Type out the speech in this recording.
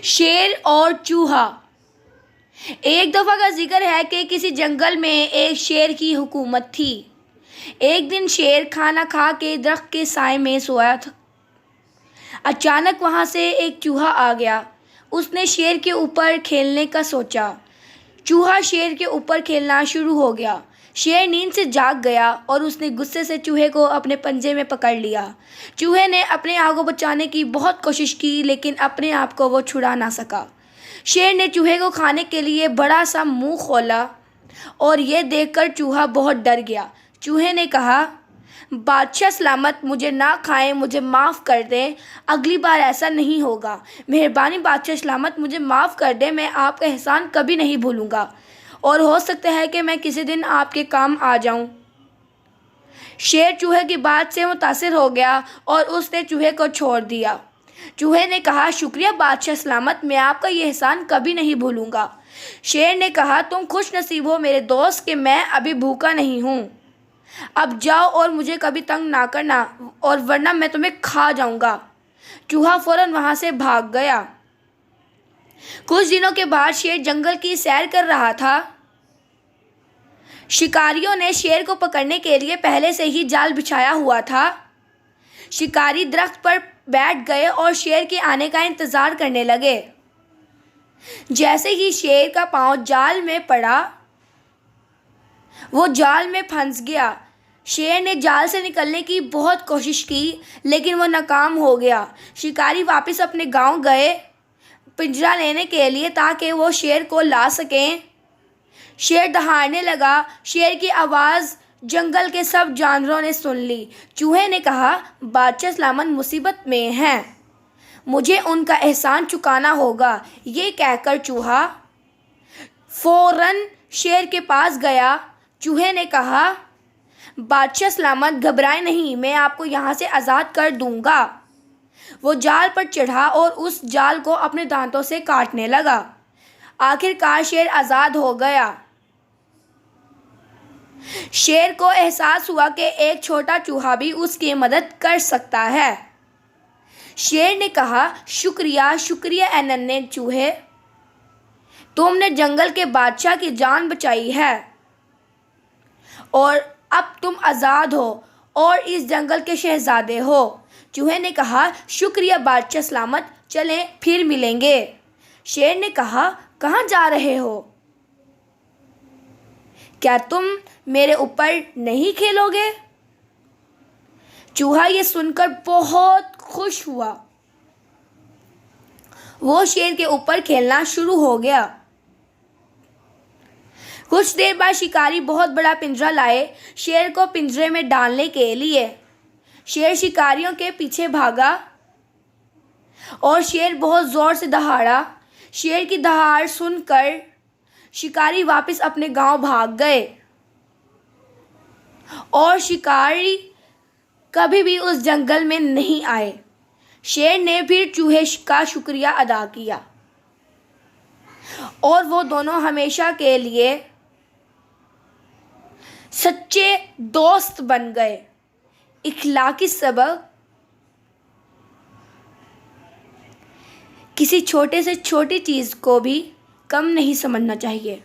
शेर और चूहा। एक दफ़ा का जिक्र है कि किसी जंगल में एक शेर की हुकूमत थी। एक दिन शेर खाना खा के दरख्त के साए में सोया था। अचानक वहाँ से एक चूहा आ गया। उसने शेर के ऊपर खेलने का सोचा। चूहा शेर के ऊपर खेलना शुरू हो गया। शेर नींद से जाग गया और उसने गुस्से से चूहे को अपने पंजे में पकड़ लिया। चूहे ने अपने आप को बचाने की बहुत कोशिश की, लेकिन अपने आप को वो छुड़ा ना सका। शेर ने चूहे को खाने के लिए बड़ा सा मुंह खोला और ये देखकर चूहा बहुत डर गया। चूहे ने कहा, बादशाह सलामत, मुझे ना खाएं, मुझे माफ़ कर दें, अगली बार ऐसा नहीं होगा। मेहरबानी बादशाह सलामत, मुझे माफ़ कर दें, मैं आपका एहसान कभी नहीं भूलूंगा और हो सकता है कि मैं किसी दिन आपके काम आ जाऊं। शेर चूहे की बात से मुतासिर हो गया और उसने चूहे को छोड़ दिया। चूहे ने कहा, शुक्रिया बादशाह सलामत, मैं आपका ये एहसान कभी नहीं भूलूंगा। शेर ने कहा, तुम खुश नसीब हो मेरे दोस्त कि मैं अभी भूखा नहीं हूँ। अब जाओ और मुझे कभी तंग ना करना, और वरना मैं तुम्हें खा जाऊंगा। चूहा फौरन वहां से भाग गया। कुछ दिनों के बाद शेर जंगल की सैर कर रहा था। शिकारियों ने शेर को पकड़ने के लिए पहले से ही जाल बिछाया हुआ था। शिकारी दरख्त पर बैठ गए और शेर के आने का इंतजार करने लगे। जैसे ही शेर का पांव जाल में पड़ा, वो जाल में फंस गया। शेर ने जाल से निकलने की बहुत कोशिश की, लेकिन वो नाकाम हो गया। शिकारी वापस अपने गांव गए पिंजरा लेने के लिए ताकि वो शेर को ला सकें। शेर दहाड़ने लगा। शेर की आवाज़ जंगल के सब जानवरों ने सुन ली। चूहे ने कहा, बादशाह सलामत मुसीबत में हैं, मुझे उनका एहसान चुकाना होगा। ये कहकर चूहा फौरन शेर के पास गया। चूहे ने कहा, बादशाह सलामत, घबराए नहीं, मैं आपको यहाँ से आज़ाद कर दूंगा। वो जाल पर चढ़ा और उस जाल को अपने दांतों से काटने लगा। आखिरकार शेर आज़ाद हो गया। शेर को एहसास हुआ कि एक छोटा चूहा भी उसकी मदद कर सकता है। शेर ने कहा, शुक्रिया शुक्रिया ए नन्हे चूहे, तुमने जंगल के बादशाह की जान बचाई है और अब तुम आज़ाद हो और इस जंगल के शहजादे हो। चूहे ने कहा, शुक्रिया बादशाह सलामत, चलें फिर मिलेंगे। शेर ने कहा, कहाँ जा रहे हो? क्या तुम मेरे ऊपर नहीं खेलोगे? चूहा ये सुनकर बहुत खुश हुआ। वो शेर के ऊपर खेलना शुरू हो गया। कुछ देर बाद शिकारी बहुत बड़ा पिंजरा लाए शेर को पिंजरे में डालने के लिए। शेर शिकारियों के पीछे भागा और शेर बहुत ज़ोर से दहाड़ा। शेर की दहाड़ सुनकर शिकारी वापस अपने गांव भाग गए और शिकारी कभी भी उस जंगल में नहीं आए। शेर ने फिर चूहे का शुक्रिया अदा किया और वो दोनों हमेशा के लिए सच्चे दोस्त बन गए। इखलाकी सबक, किसी छोटे से छोटी चीज़ को भी कम नहीं समझना चाहिए।